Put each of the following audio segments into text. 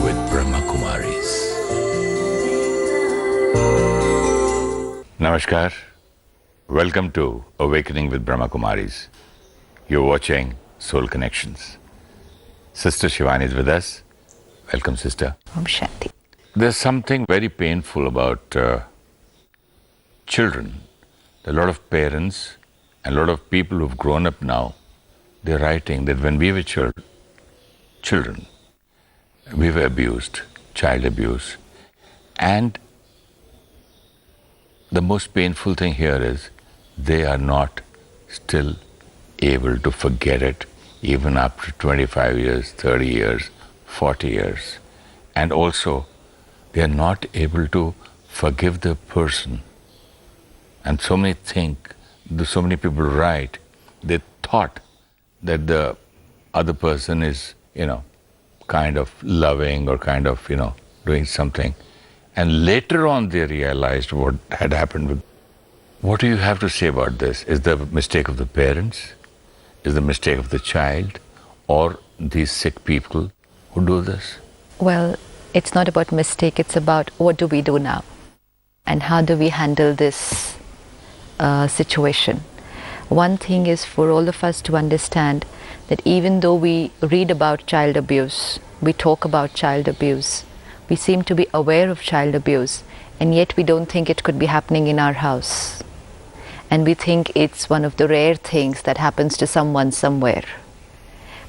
with Brahmakumaris. Namaskar. Welcome to Awakening with Brahmakumaris. You're watching Soul Connections. Sister Shivani is with us. Welcome, sister. Om Shanti. There's something very painful about children. A lot of parents and a lot of people who've grown up now, they're writing that when we were children, we were abused, child abuse. And the most painful thing here is they are not still able to forget it even after 25 years, 30 years, 40 years. And also, they are not able to forgive the person. And so many people write, they thought that the other person is, kind of loving or kind of, doing something. And later on they realized what had happened with. What do you have to say about this? Is the mistake of the parents? Is the mistake of the child? Or these sick people who do this? Well, it's not about mistake, it's about what do we do now? And how do we handle this situation? One thing is for all of us to understand that even though we read about child abuse, we talk about child abuse, we seem to be aware of child abuse, and yet we don't think it could be happening in our house. And we think it's one of the rare things that happens to someone somewhere.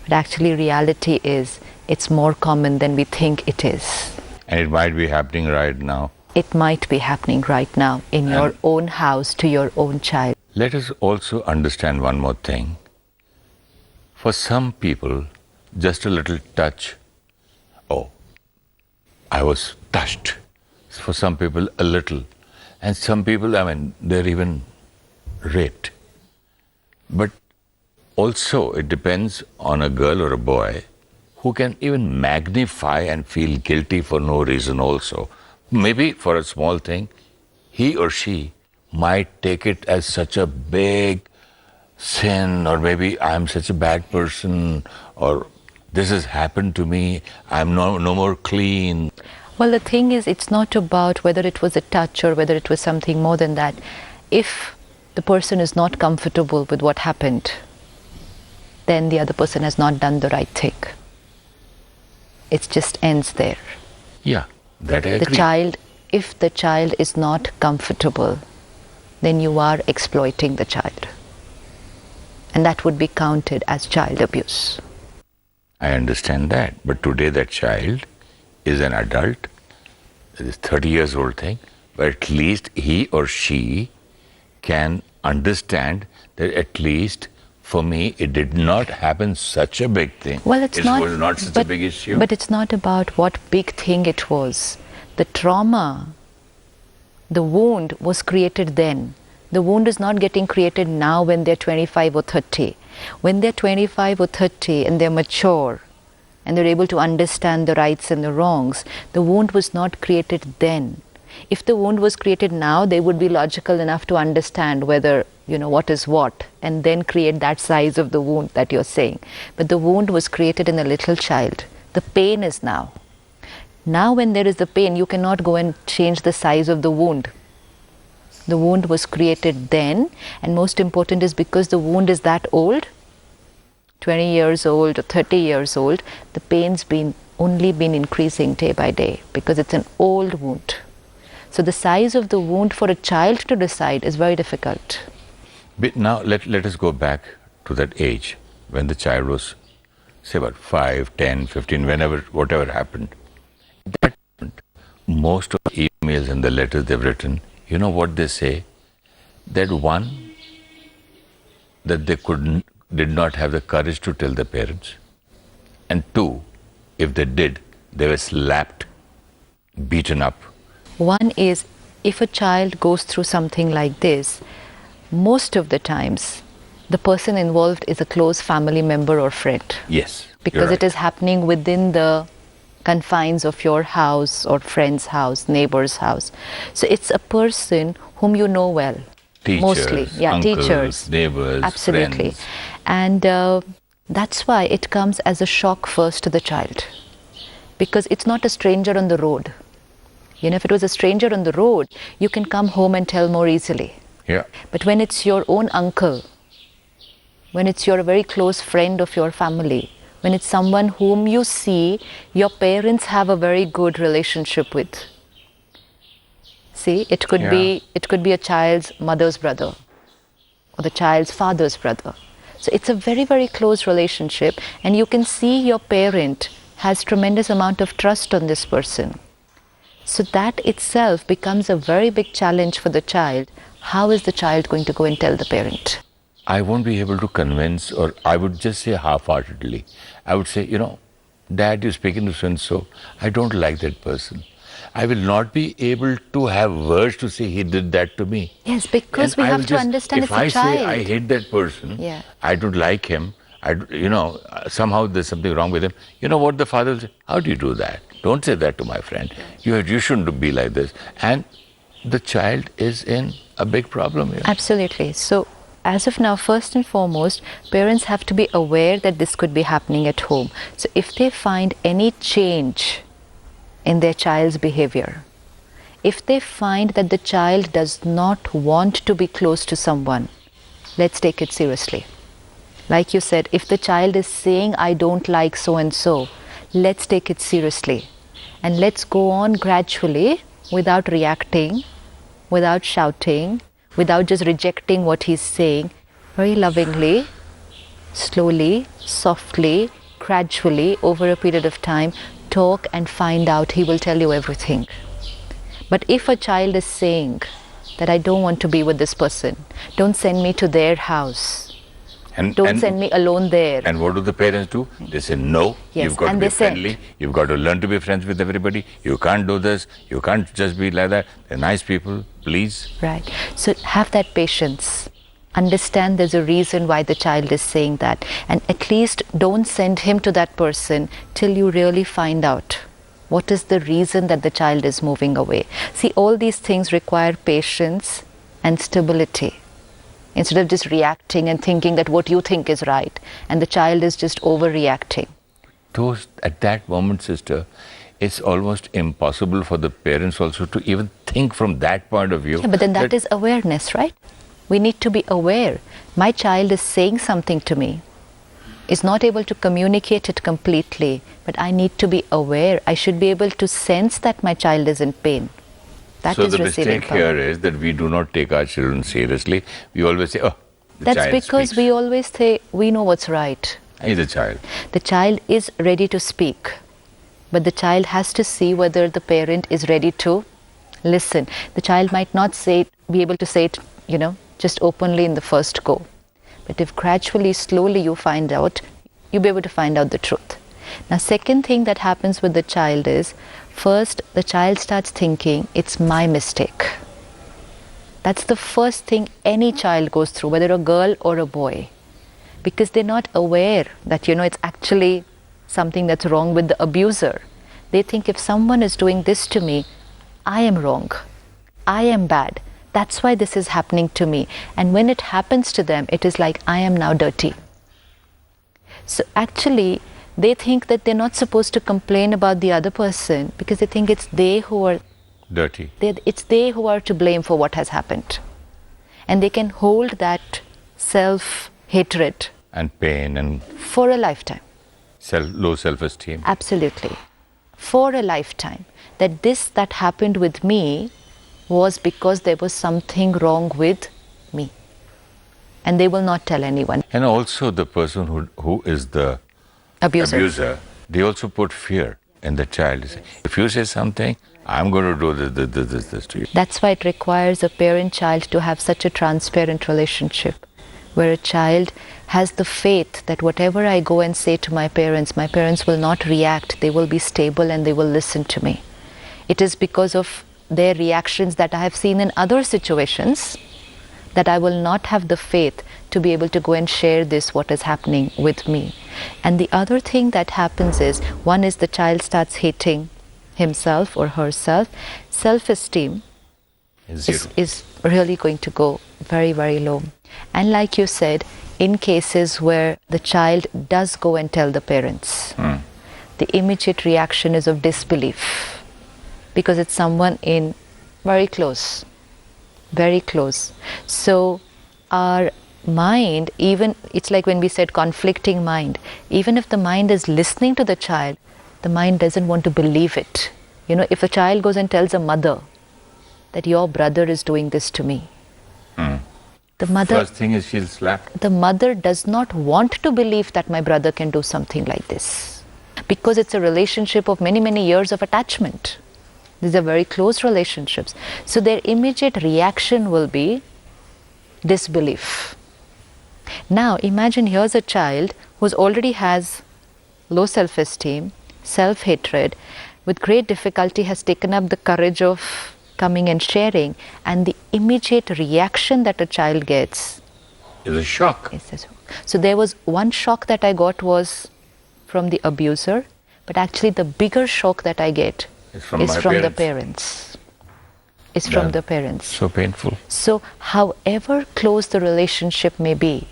But actually reality is, it's more common than we think it is. And it might be happening right now. It might be happening right now in your own house to your own child. Let us also understand one more thing. For some people, just a little touch, oh, I was touched. For some people, a little. And some people, they're even raped. But also, it depends on a girl or a boy who can even magnify and feel guilty for no reason also. Maybe for a small thing, he or she might take it as such a big sin, or maybe I'm such a bad person, or this has happened to me, I'm no more clean. Well, the thing is, it's not about whether it was a touch or whether it was something more than that. If the person is not comfortable with what happened, then the other person has not done the right thing. It just ends there. Yeah, that I agree. If the child is not comfortable, then you are exploiting the child. And that would be counted as child abuse. I understand that. But today that child is an adult, it is 30 years old thing, but at least he or she can understand that at least for me it did not happen such a big thing. Well, it was not such a big issue. But it's not about what big thing it was. The trauma, the wound was created then. The wound is not getting created now when they're 25 or 30. When they're 25 or 30 and they're mature and they're able to understand the rights and the wrongs, the wound was not created then. If the wound was created now, they would be logical enough to understand whether, what is what, and then create that size of the wound that you're saying. But the wound was created in a little child. The pain is now. Now when there is the pain, you cannot go and change the size of the wound. The wound was created then, and most important is because the wound is that old, 20 years old or 30 years old, the pain's only been increasing day by day because it's an old wound. So the size of the wound for a child to decide is very difficult. But now let us go back to that age when the child was, say, about 5, 10, 15, whatever happened. At that point, most of the emails and the letters they've written, you know what they say? That one, that they did not have the courage to tell their parents. And two, if they did, they were slapped, beaten up. One is, if a child goes through something like this, most of the times, the person involved is a close family member or friend. Yes. Because it is happening within the confines of your house or friend's house, neighbor's house. So it's a person whom you know well. Teachers, mostly. Yeah, uncles, teachers. Neighbors, absolutely. Friends. And that's why it comes as a shock first to the child. because it's not a stranger on the road. You know, if it was a stranger on the road, you can come home and tell more easily. Yeah. But when it's your own uncle, when it's your very close friend of your family, when it's someone whom you see your parents have a very good relationship with. See, it could be a child's mother's brother or the child's father's brother. So it's a very, very close relationship, and you can see your parent has tremendous amount of trust on this person. So that itself becomes a very big challenge for the child. How is the child going to go and tell the parent? I won't be able to convince, or I would just say half-heartedly. I would say, Dad, you're speaking to so-and-so. I don't like that person. I will not be able to have words to say he did that to me. Yes, because we have to understand it's a child. If I say I hate that person, I don't like him, somehow there's something wrong with him. You know what the father will say? How do you do that? Don't say that to my friend. You shouldn't be like this. And the child is in a big problem here. Absolutely. So as of now, first and foremost, parents have to be aware that this could be happening at home. So if they find any change in their child's behavior, if they find that the child does not want to be close to someone, let's take it seriously. Like you said, if the child is saying, I don't like so and so, let's take it seriously. And let's go on gradually, without reacting, without shouting, without just rejecting what he's saying, very lovingly, slowly, softly, gradually, over a period of time, talk and find out. He will tell you everything. But if a child is saying that I don't want to be with this person, don't send me to their house, don't send me alone there. And what do the parents do? They say, no, you've got to be friendly, you've got to learn to be friends with everybody, you can't do this, you can't just be like that, they're nice people, please. Right. So have that patience. Understand there's a reason why the child is saying that, and at least don't send him to that person till you really find out what is the reason that the child is moving away. See, all these things require patience and stability. Instead of just reacting and thinking that what you think is right, and the child is just overreacting. At that moment, sister, it's almost impossible for the parents also to even think from that point of view. Yeah, but then that is awareness, right? We need to be aware. My child is saying something to me, is not able to communicate it completely, but I need to be aware. I should be able to sense that my child is in pain. So the mistake here is that we do not take our children seriously. We always say, oh, the child That's because speaks. we always say, we know what's right. He's a child. The child is ready to speak, but the child has to see whether the parent is ready to listen. The child might not be able to say it, just openly in the first go. But if gradually, slowly you find out, you'll be able to find out the truth. Now, second thing that happens with the child is, first, the child starts thinking, it's my mistake. That's the first thing any child goes through, whether a girl or a boy. Because they're not aware that, it's actually something that's wrong with the abuser. They think if someone is doing this to me, I am wrong. I am bad. That's why this is happening to me. And when it happens to them, it is like, I am now dirty. So actually, they think that they're not supposed to complain about the other person because they think it's they who are dirty. It's they who are to blame for what has happened. And they can hold that self-hatred and pain and for a lifetime. Low self-esteem. Absolutely. For a lifetime. That happened with me was because there was something wrong with me. And they will not tell anyone. And also the person who is the abuser, they also put fear in the child. If you say something, I'm going to do this to you. That's why it requires a parent-child to have such a transparent relationship, where a child has the faith that whatever I go and say to my parents will not react. They will be stable and they will listen to me. It is because of their reactions that I have seen in other situations that I will not have the faith to be able to go and share what is happening with me. And the other thing that happens is, one is the child starts hating himself or herself. Self-esteem is really going to go very, very low. And like you said, in cases where the child does go and tell the parents, the immediate reaction is of disbelief, because it's someone in very close, very close. So our mind, even, it's like when we said conflicting mind, even if the mind is listening to the child, the mind doesn't want to believe it. You know, if a child goes and tells a mother that your brother is doing this to me, the mother, First thing is she'll slap. the mother does not want to believe that my brother can do something like this, because it's a relationship of many, many years of attachment. These are very close relationships. So their immediate reaction will be disbelief. Now imagine here's a child who already has low self-esteem, self-hatred, with great difficulty has taken up the courage of coming and sharing, and the immediate reaction that a child gets Is a shock. is this. So there was one shock that I got was from the abuser, but actually the bigger shock that I get It's from is my from the parents. parents. It's from Yeah. the parents. So painful. So however close the relationship may be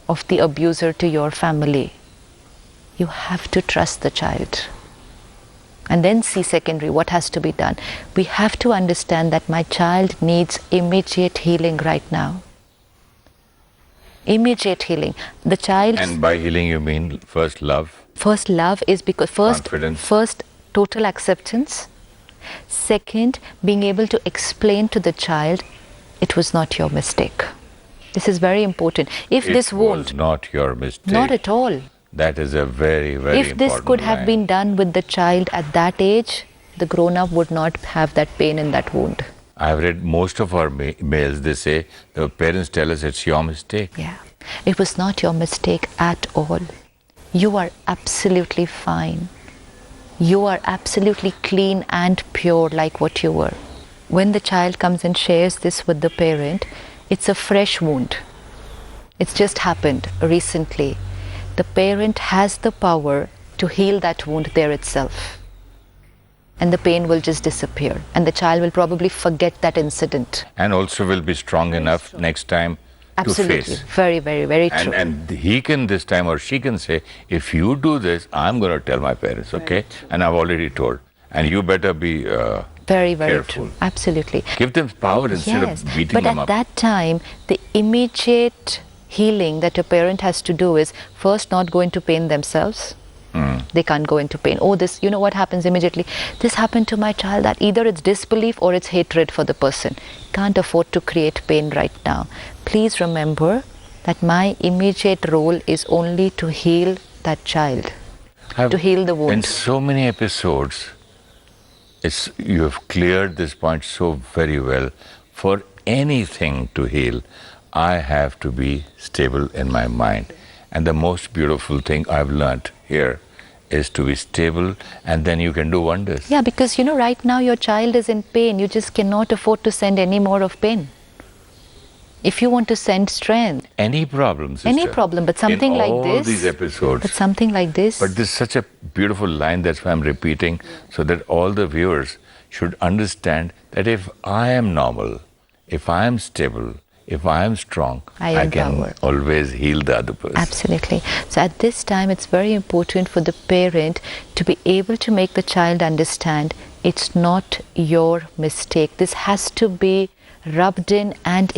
of the abuser to your family, you have to trust the child. And then see secondary what has to be done. We have to understand that my child needs immediate healing right now. Immediate healing. The child's And by healing you mean first love, first love is because Confidence. first total acceptance. Second, being able to explain to the child it was not your mistake. This is very important. If it this was won't, not your mistake. not at all. That is a very, very If this important could have line. been done with the child at that age, the grown up would not have that pain in that wound. I've read most of our mails, they say the parents tell us it's your mistake. Yeah. It was not your mistake at all. You are absolutely fine. You are absolutely clean and pure like what you were. When the child comes and shares this with the parent, it's a fresh wound. It's just happened recently. The parent has the power to heal that wound there itself. And the pain will just disappear. And the child will probably forget that incident. And also will be strong enough next time Absolutely. to face. Very, very, very true. And he can this time, or she can say, if you do this, I'm going to tell my parents, okay? And I've already told. And you better be Very, very careful. true. Absolutely. Give them power instead Yes, of beating but them at up. that time, the immediate healing that a parent has to do is first not go into pain themselves. They can't go into pain. Oh, this, you know what happens immediately? This happened to my child. That either it's disbelief or it's hatred for the person. Can't afford to create pain right now. Please remember that my immediate role is only to heal that child, to heal the In wound. so many episodes, you have cleared this point so very well. For anything to heal, I have to be stable in my mind. And the most beautiful thing I've learnt here is to be stable, and then you can do wonders. Yeah, because you know, right now your child is in pain. You just cannot afford to send any more of pain. If you want to send strength, Any problem, sister. any problem, but something in like all this. these episodes. But something like this. But this is such a beautiful line, that's why I'm repeating, so that all the viewers should understand that if I am normal, if I am stable, if I am strong, I am can power. always heal the other person. Absolutely. So at this time, it's very important for the parent to be able to make the child understand it's not your mistake. This has to be rubbed in and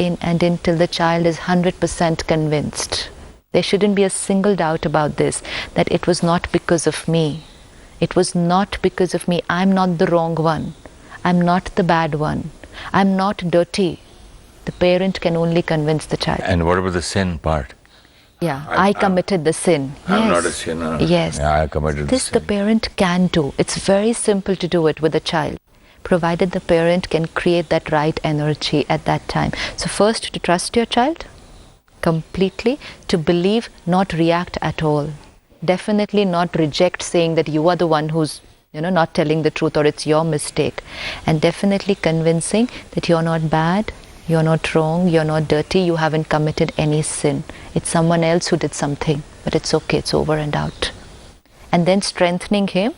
till the child is 100% convinced. There shouldn't be a single doubt about this, that it was not because of me. It was not because of me. I'm not the wrong one. I'm not the bad one. I'm not dirty. The parent can only convince the child. And what about the sin part? Yeah, I committed the sin. I'm Yes. not a sinner. Yes. Yeah, I committed This the the sin. parent can do. It's very simple to do it with a child, provided the parent can create that right energy at that time. So first, to trust your child completely, to believe, not react at all. Definitely not reject saying that you are the one who's not telling the truth or it's your mistake. And definitely convincing that you're not bad, you're not wrong, you're not dirty, you haven't committed any sin. It's someone else who did something, but it's okay, it's over and out. And then strengthening him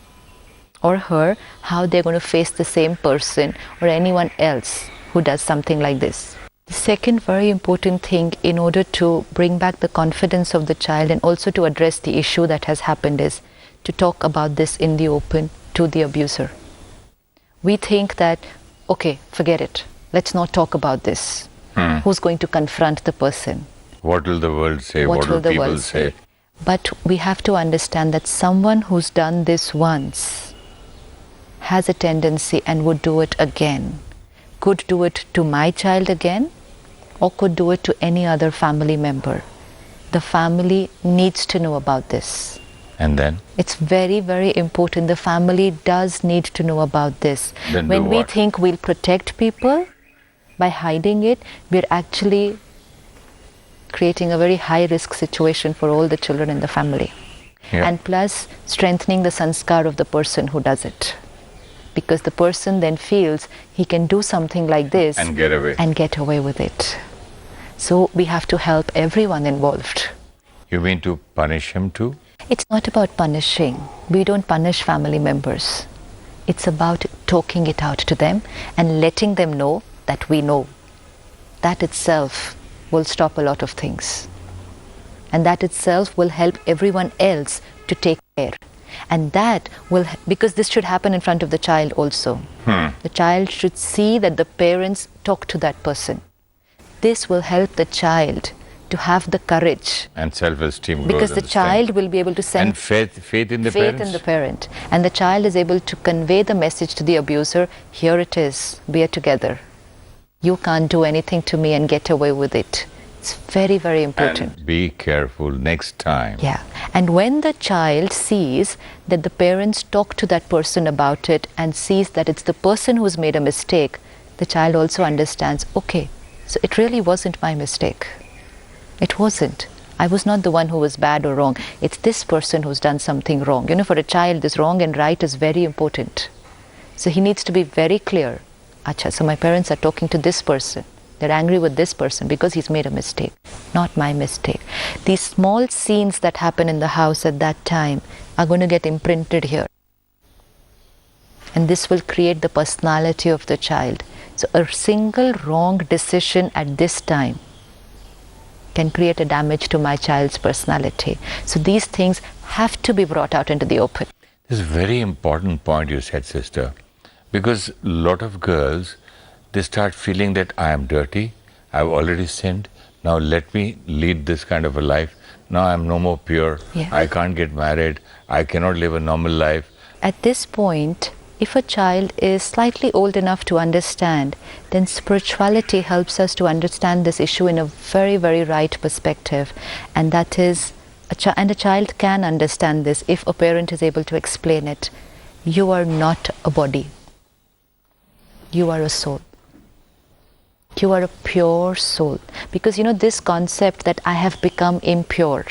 or her, how they're going to face the same person or anyone else who does something like this. The second very important thing in order to bring back the confidence of the child and also to address the issue that has happened is to talk about this in the open to the abuser. We think that, okay, forget it. Let's not talk about this. Who's going to confront the person? What will the world say? What will the people world say? But we have to understand that someone who's done this once has a tendency and would do it again. Could do it to my child again, or could do it to any other family member. The family needs to know about this. And then? It's very, very important. The family does need to know about this. Then when do we what? think we'll protect people by hiding it, we're actually creating a very high risk situation for all the children in the family. Yeah. And plus strengthening the sanskar of the person who does it. Because the person then feels he can do something like this And get away. and get away with it. So we have to help everyone involved. You mean to punish him too? It's not about punishing. We don't punish family members. It's about talking it out to them and letting them know that we know. That itself will stop a lot of things. And that itself will help everyone else to take care. And that will, because this should happen in front of the child also. The child should see that the parents talk to that person. This will help the child to have the courage. And self-esteem grows. Because the child will be able to send And faith in the faith parents? in the parent. And the child is able to convey the message to the abuser, here it is, we are together. You can't do anything to me and get away with it. It's very, very important. And be careful next time. Yeah. And when the child sees that the parents talk to that person about it and sees that it's the person who's made a mistake, the child also understands, okay, so it really wasn't my mistake. It wasn't. I was not the one who was bad or wrong. It's this person who's done something wrong. You know, for a child, this wrong and right is very important. So he needs to be very clear. Acha, so my parents are talking to this person. They're angry with this person because he's made a mistake. Not my mistake. These small scenes that happen in the house at that time are going to get imprinted here. And this will create the personality of the child. So a single wrong decision at this time can create a damage to my child's personality. So these things have to be brought out into the open. This is a very important point you said, sister. Because a lot of girls, they start feeling that I am dirty, I've already sinned, now let me lead this kind of a life. Now I'm no more pure, Yeah. I can't get married, I cannot live a normal life. At this point, if a child is slightly old enough to understand, then spirituality helps us to understand this issue in a very, very right perspective. And that is, and a child can understand this if a parent is able to explain it. You are not a body. You are a soul. You are a pure soul. Because you know, this concept that I have become impure,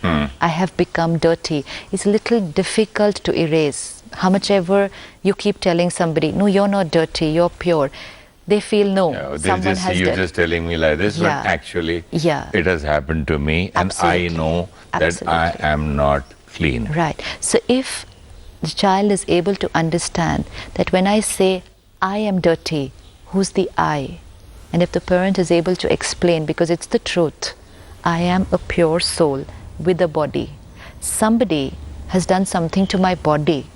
I have become dirty, is a little difficult to erase. How much ever you keep telling somebody, no, you're not dirty, you're pure, they feel no, Yeah, they someone just has see you done. just telling me like this, Yeah. but actually Yeah. it has happened to me and Absolutely. I know that I Absolutely. am not clean. Right. So if the child is able to understand that when I say I am dirty, who's the I? And if the parent is able to explain, because it's the truth, I am a pure soul with a body. Somebody has done something to my body.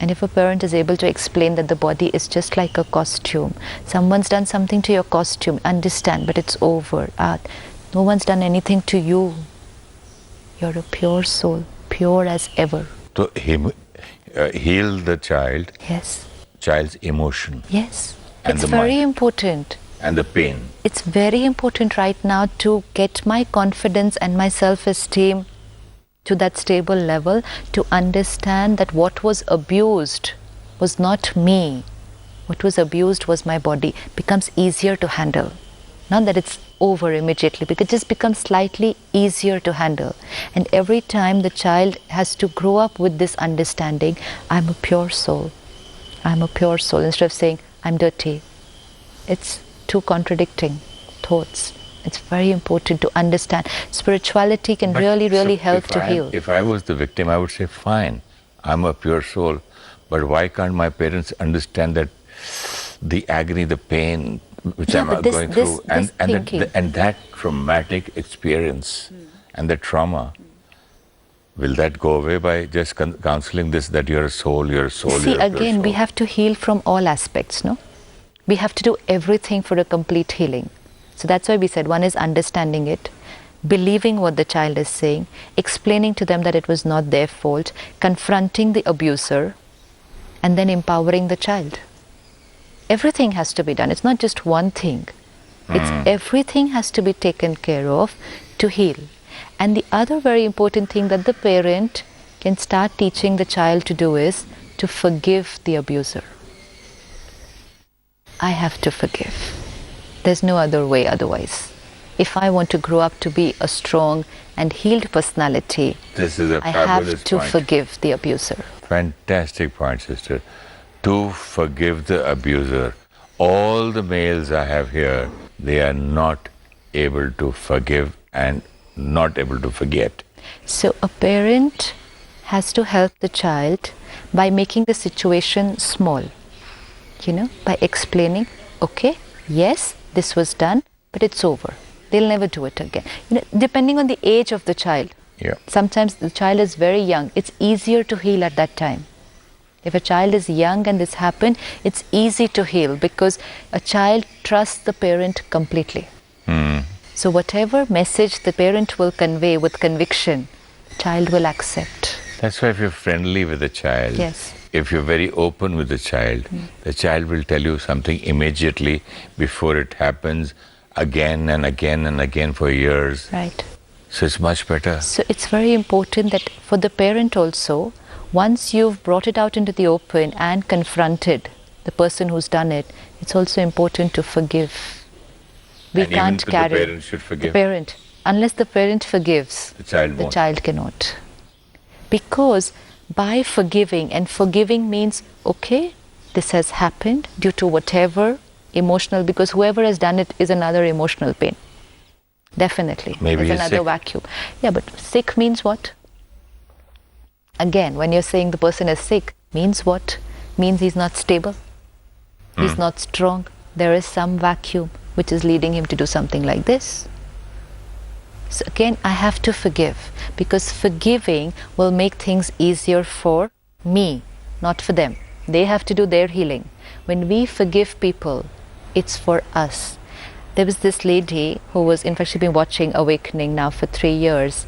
And if a parent is able to explain that the body is just like a costume, someone's done something to your costume, understand, but it's over. No one's done anything to you. You're a pure soul, pure as ever. So heal the Yes. child's emotion Yes. And It's the very mind. important. and the pain. It's very important right now to get my confidence and my self-esteem to that stable level, to understand that what was abused was not me. What was abused was my body. Becomes easier to handle. Not that it's over immediately, because it just becomes slightly easier to handle. And every time the child has to grow up with this understanding, I'm a pure soul. I'm a pure soul, instead of saying, I'm dirty. It's two contradicting thoughts. It's very important to understand. Spirituality can But really, really so help if to heal. If I was the victim, I would say, fine, I'm a pure soul. But why can't my parents understand that the agony, the pain which Yeah, I'm but this- going this- through, this thinking. and that traumatic experience and the trauma, Will that go away by just counseling this, that you're a soul, you're a soul, See, you're a pure again, we soul? have to heal from all aspects, no? We have to do everything for a complete healing. So that's why we said one is understanding it, believing what the child is saying, explaining to them that it was not their fault, confronting the abuser, and then empowering the child. Everything has to be done. It's not just one thing. It's everything has to be taken care of to heal. And the other very important thing that the parent can start teaching the child to do is to forgive the abuser. I have to forgive. There's no other way otherwise. If I want to grow up to be a strong and healed personality, This is a I fabulous have to point. forgive the abuser. Fantastic point, sister. To forgive the abuser. All the males I have here, they are not able to forgive and not able to forget. So a parent has to help the child by making the situation small, by explaining, okay, yes, this was done, but it's over. They'll never do it again. Depending on the age of the child. Yeah. Sometimes the child is very young. It's easier to heal at that time. If a child is young and this happened, it's easy to heal because a child trusts the parent completely. So whatever message the parent will convey with conviction, the child will accept. That's why if you're friendly with the child, Yes. if you're very open with the child will tell you something immediately before it happens again and again and again for years. Right. So it's much better. So it's very important that for the parent also, once you've brought it out into the open and confronted the person who's done it, it's also important to forgive. We And can't even carry the parent should forgive. The parent, unless the parent forgives, The child the won't. child cannot. Because by forgiving, and forgiving means, okay, this has happened due to whatever emotional, because whoever has done it is another emotional pain. Definitely. Maybe It's he's another sick. vacuum. Yeah, but sick means what? Again, when you're saying the person is sick, means what? Means he's not stable. He's not strong. There is some vacuum which is leading him to do something like this. So again, I have to forgive, because forgiving will make things easier for me, not for them. They have to do their healing. When we forgive people, it's for us. There was this lady who was, in fact, she's been watching Awakening now for 3 years,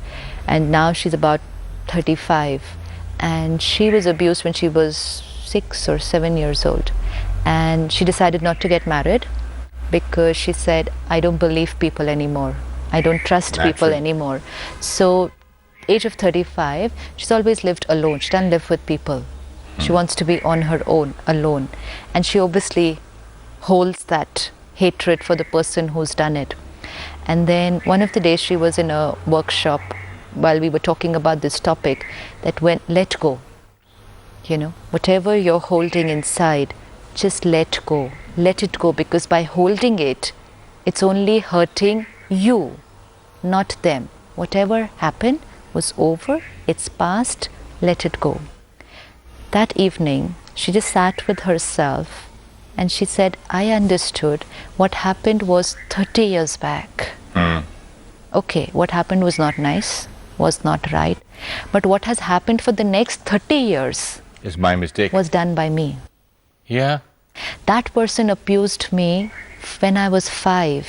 and now she's about 35, and she was abused when she was 6 or 7 years old, and she decided not to get married because she said, I don't believe people anymore. I don't trust people Naturally. anymore. So, age of 35, she's always lived alone. She doesn't live with people. She wants to be on her own, alone. And she obviously holds that hatred for the person who's done it. And then one of the days she was in a workshop while we were talking about this topic, that when let go, whatever you're holding inside, just let go. Let it go, because by holding it, it's only hurting you, not them. Whatever happened was over, it's past, let it go. That evening, she just sat with herself and she said, I understood what happened was 30 years back. Okay, what happened was not nice, was not right, but what has happened for the next 30 years It's my mistake. was done by me. Yeah. That person abused me when I was 5,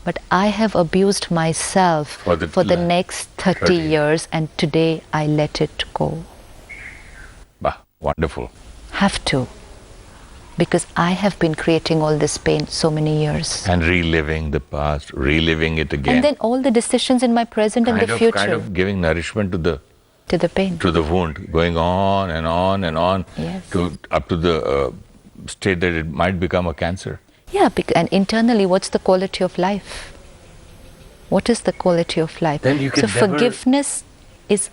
but I have abused myself For the next 30 30. years, and today I let it go. Bah, wonderful. Have to. Because I have been creating all this pain so many years. And reliving the past, reliving it again. And then all the decisions in my present and the future Kind of giving nourishment to to the pain. the wound, going on and on and on, Yes. up to the state that it might become a cancer. Yeah, and internally, what's the quality of life? What is the quality of life? Then you can so never- forgiveness is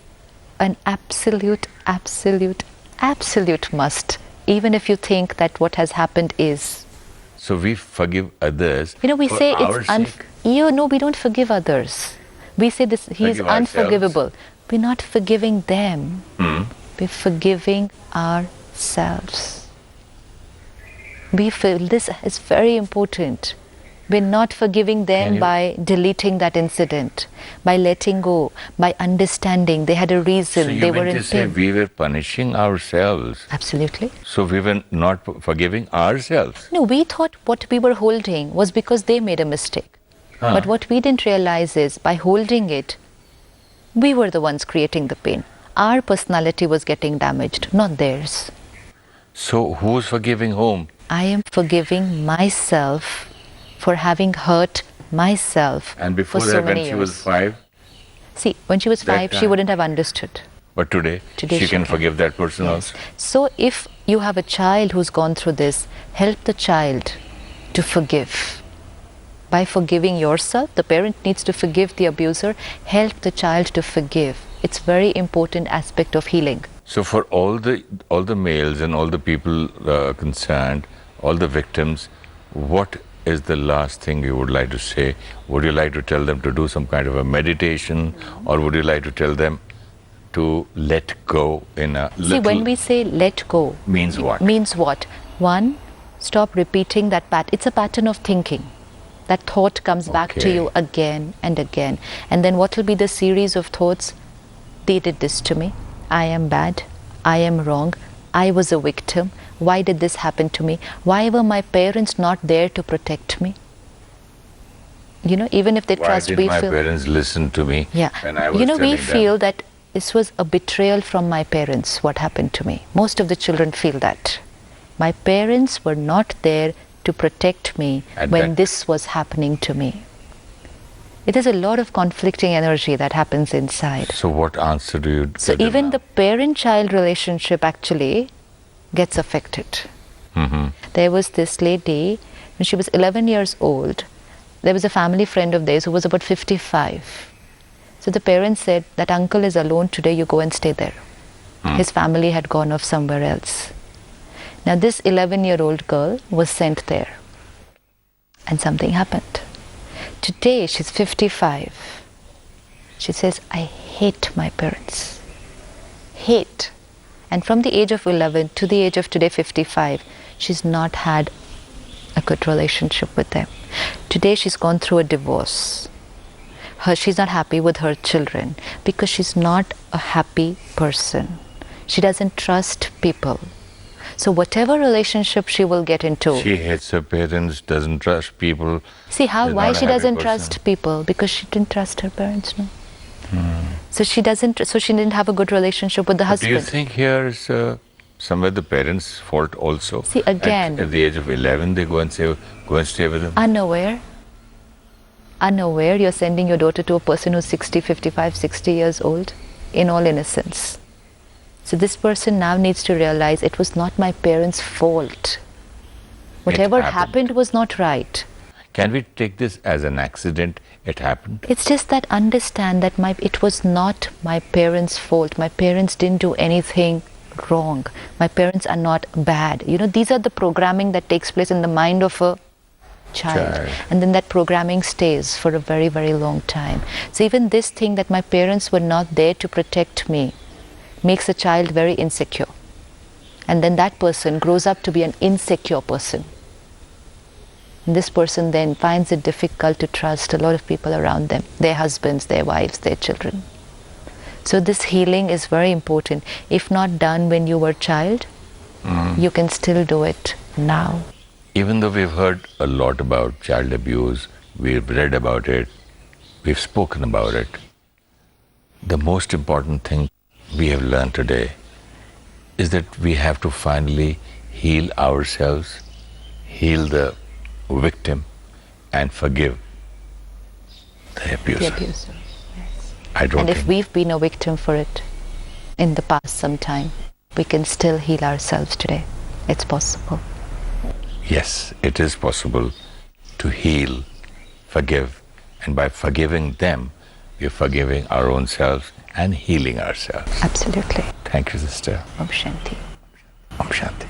an absolute must, even if you think that what has happened is. So we forgive others. We for say our it's sake. no, we don't forgive others. We say this, he is Forgive ourselves. unforgivable. We're not forgiving them. We're forgiving ourselves. We feel this is very important. We're not forgiving them by deleting that incident, by letting go, by understanding they had a reason, So you they were mean in to say pain. we were punishing ourselves? Absolutely. So we were not forgiving ourselves. No, we thought what we were holding was because they made a mistake. But what we didn't realize is by holding it, we were the ones creating the pain. Our personality was getting damaged, not theirs. So who's forgiving whom? I am forgiving myself for having hurt myself And before for so that, many when she years. was 5, See, when she was that 5, she time. wouldn't have understood. but today Today she she can can. forgive that person Yes. also. So if you have a child who's gone through this, help the child to forgive. By forgiving yourself, the parent needs to forgive the abuser, help the child to forgive. It's very important aspect of healing. So for all the males and all the people concerned, all the victims, what is the last thing you would like to say? Would you like to tell them to do some kind of a meditation, or would you like to tell them to let go in a little? See, when we say let go, Means what? Means what? One, stop repeating that pattern. It's a pattern of thinking. That thought comes back to Okay. you again and again. And then what will be the series of thoughts? They did this to me. I am bad. I am wrong. I was a victim. Why did this happen to me? Why were my parents not there to protect me? You know, even if they Why trust, did we my feel. parents listen to me Yeah. when I was You know, we telling them? feel that this was a betrayal from my parents, what happened to me. Most of the children feel that. My parents were not there to protect me And when that- this was happening to me. It is a lot of conflicting energy that happens inside. So what answer do you So give them even now? the parent-child relationship actually gets affected. There was this lady, when she was 11 years old, there was a family friend of theirs who was about 55. So the parents said, that uncle is alone today, you go and stay there. His family had gone off somewhere else. Now this 11-year-old girl was sent there. And something happened. Today she's 55. She says, I hate my parents. Hate. And from the age of 11 to the age of today 55, she's not had a good relationship with them. Today she's gone through a divorce. She's not happy with her children because she's not a happy person. She doesn't trust people. So whatever relationship she will get into, She hates her parents, doesn't trust people. see how is why not a she happy doesn't person. trust people, because she didn't trust her parents, no. So she didn't have a good relationship with the Do husband. you think here is somewhere the parents' fault also? See, again- At the age of 11, they go and say, go and stay with them. Unaware, you're sending your daughter to a person who's 60, 55, 60 years old, in all innocence. So this person now needs to realize it was not my parents' fault. Whatever happened was not right. Can we take this as an accident? It happened. It's just that understand that it was not my parents' fault. My parents didn't do anything wrong. My parents are not bad. You know, these are the programming that takes place in the mind of a child. And then that programming stays for a very, very long time. So even this thing that my parents were not there to protect me makes a child very insecure. And then that person grows up to be an insecure person. And this person then finds it difficult to trust a lot of people around them, their husbands, their wives, their children. So this healing is very important. If not done when you were a child, you can still do it now. Even though we've heard a lot about child abuse, we've read about it, we've spoken about it, the most important thing we have learned today is that we have to finally heal ourselves, heal the victim, and forgive the abuser. The abuser. I don't And if think we've been a victim for it in the past sometime, we can still heal ourselves today. It's possible. yes, it is possible to heal, forgive, and by forgiving them, we're forgiving our own selves and healing ourselves. Absolutely. Thank you, sister. Om Shanti. Om Shanti.